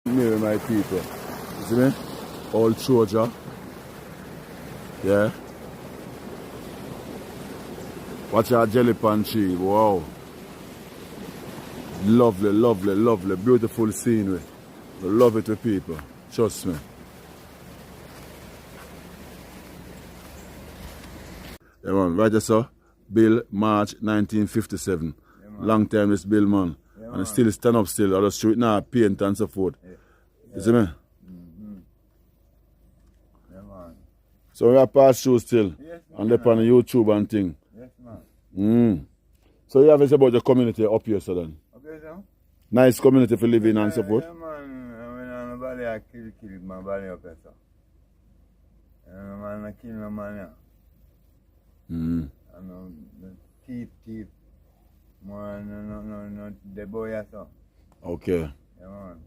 Me, my people. You see me? Old Troja. Yeah. Watch our jelly pan tree. Wow. Lovely, lovely, lovely. Beautiful scenery. We love it with people. Trust me. Yeah, man. Right there, sir. Bill, March 1957. Yeah, man. Long time this Bill, man. Yeah, And man. it still stand up still. On the street now, paint and so forth. Yeah. You see me? Mm-hmm. Yeah, man. So we are pass through still. Yes, And man. they on YouTube and thing. Yes, man. So you have to say about the community up here, so then. Okay, so? Nice community for living and so forth. Yeah, man. I mean, nobody I kill my body up here, so. And man, I kill no man, yeah. And the thief. Man, no, the boy, yeah, so. Okay. Yeah, man.